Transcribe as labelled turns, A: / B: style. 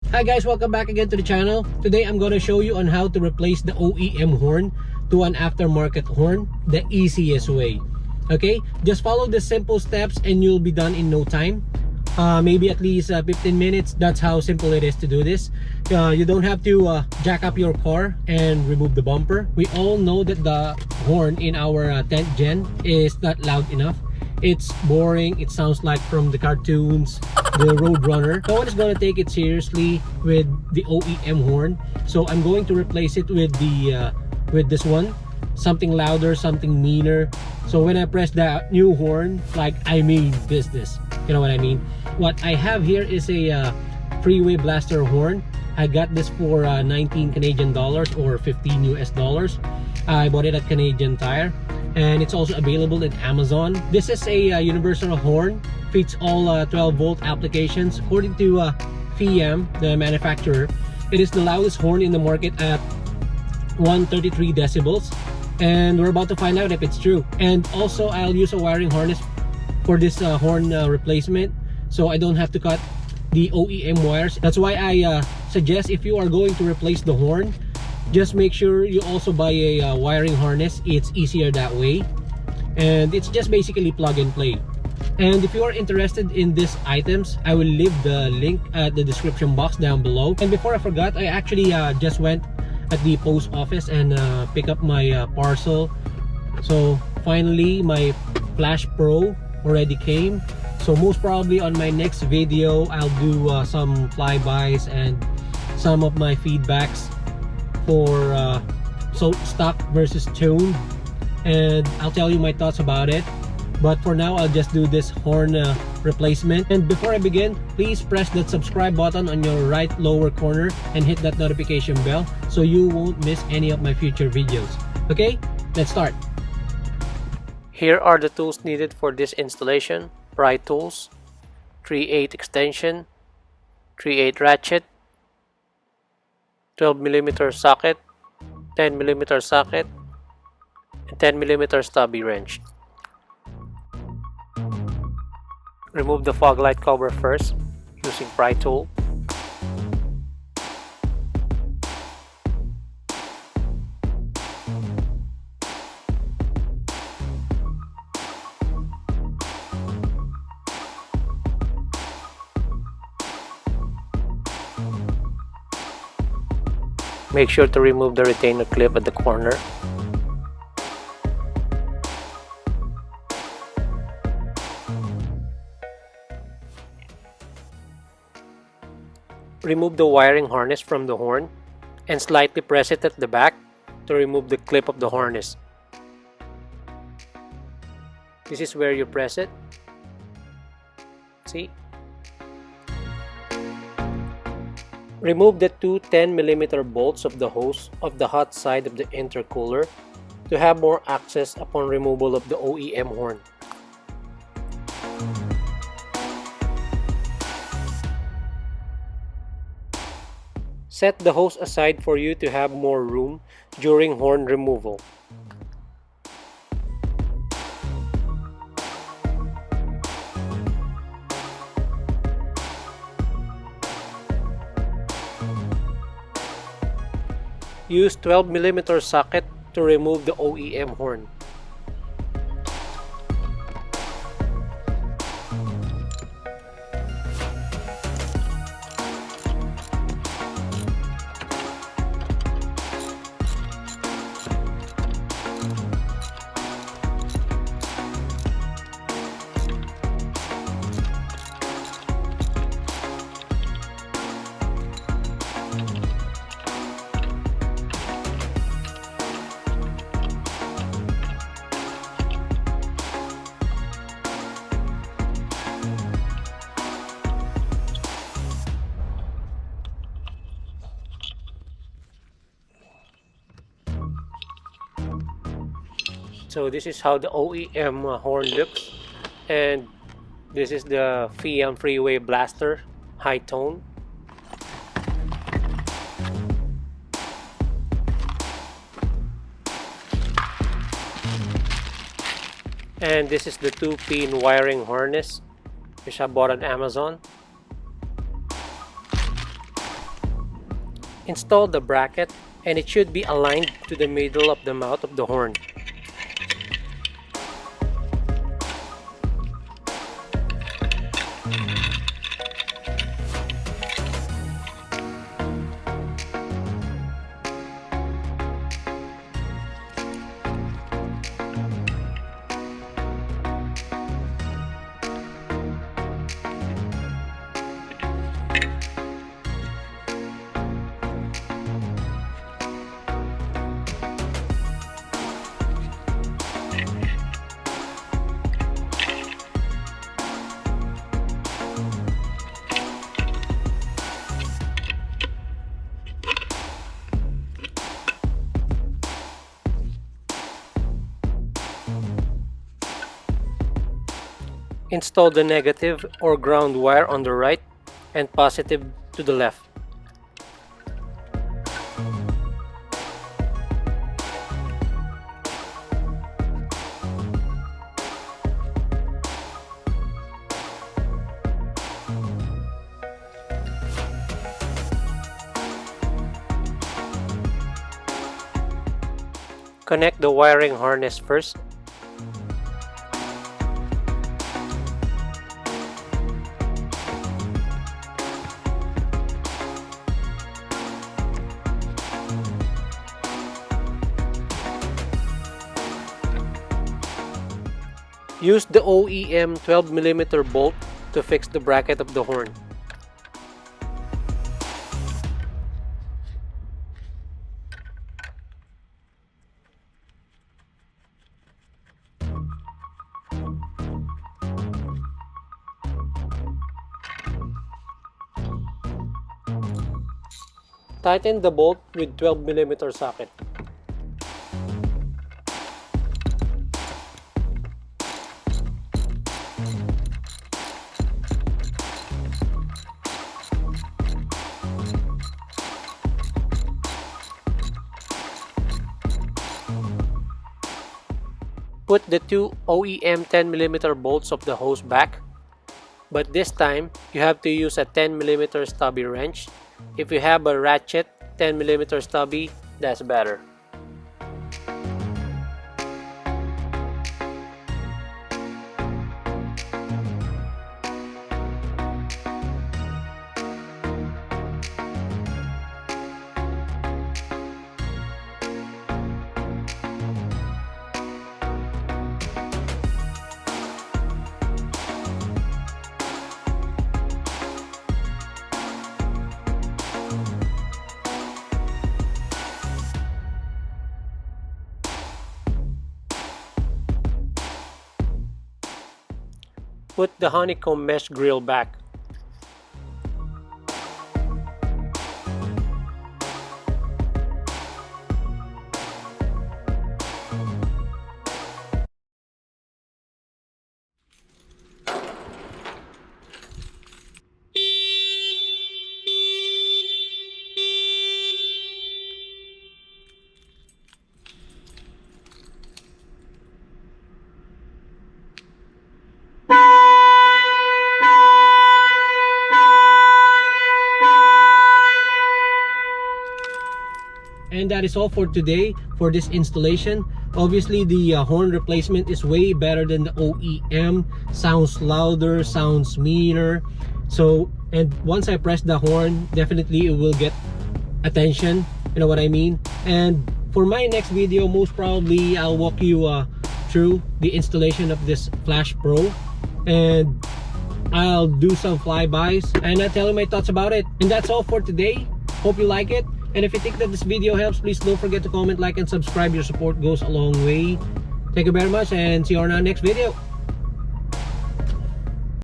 A: Hi guys, welcome back again to the channel. Today I'm going to show you on how to replace the OEM horn to an aftermarket horn the easiest way. Okay, just follow the simple steps and you'll be done in no time. Maybe at least 15 minutes. That's how simple it is to do this. You don't have to jack up your car and remove the bumper. We all know that the horn in our 10th gen is not loud enough. It's boring. It sounds like from the cartoons, the Roadrunner. No one is going to take it seriously with the OEM horn. So I'm going to replace it with the with this one, something louder, something meaner. So when I press the new horn, like I mean business. You know what I mean? What I have here is a FREEWAY blaster horn. I got this for 19 Canadian dollars or 15 US dollars. I bought it at Canadian Tire. And it's also available in Amazon. This is a universal horn, fits all 12 volt applications. According to FEM, the manufacturer, it is the loudest horn in the market at 133 decibels, and we're about to find out if it's true. And also I'll use a wiring harness for this horn replacement, so I don't have to cut the OEM wires. That's why I suggest, if you are going to replace the horn, just make sure you also buy a wiring harness. It's easier that way, and it's just basically plug and play. And if you are interested in these items, I will leave the link at the description box down below. And before I forgot, I actually just went at the post office and pick up my parcel. So finally my Flash Pro already came. So most probably on my next video I'll do some flybys and some of my feedbacks for so stock versus tuned, and I'll tell you my thoughts about it. But for now, I'll just do this horn replacement. And before I begin, please press that subscribe button on your right lower corner and hit that notification bell so you won't miss any of my future videos. Okay, let's start. Here are the tools needed for this installation: pry tools, 3/8 extension, 3/8 ratchet, 12mm socket, 10mm socket, and 10mm stubby wrench. Remove the fog light cover first using pry tool. Make sure to remove the retainer clip at the corner. Remove the wiring harness from the horn and slightly press it at the back to remove the clip of the harness. This is where you press it. See? Remove the two 10mm bolts of the hose of the hot side of the intercooler to have more access upon removal of the OEM horn. Set the hose aside for you to have more room during horn removal. Use 12mm socket to remove the OEM horn. So this is how the OEM horn looks, and this is the FEM FREEWAY blaster high tone. And this is the 2-pin wiring harness which I bought on Amazon. Install the bracket and it should be aligned to the middle of the mouth of the horn. Install the negative or ground wire on the right and positive to the left. Connect the wiring harness first. Use the OEM 12mm bolt to fix the bracket of the horn. Tighten the bolt with 12mm socket. Put the two OEM 10mm bolts of the hose back, but this time you have to use a 10mm stubby wrench. If you have a ratchet 10mm stubby, that's better. Put the honeycomb mesh grill back. And that is all for today for this installation. Obviously the horn replacement is way better than the OEM. Sounds louder, sounds meaner. So, and once I press the horn, definitely it will get attention, you know what I mean. And for my next video, most probably I'll walk you through the installation of this Flash Pro, and I'll do some flybys and I'll tell you my thoughts about it. And that's all for today. Hope you like it. And if you think that this video helps, please don't forget to comment, like, and subscribe. Your support goes a long way. Thank you very much and see you on our next video.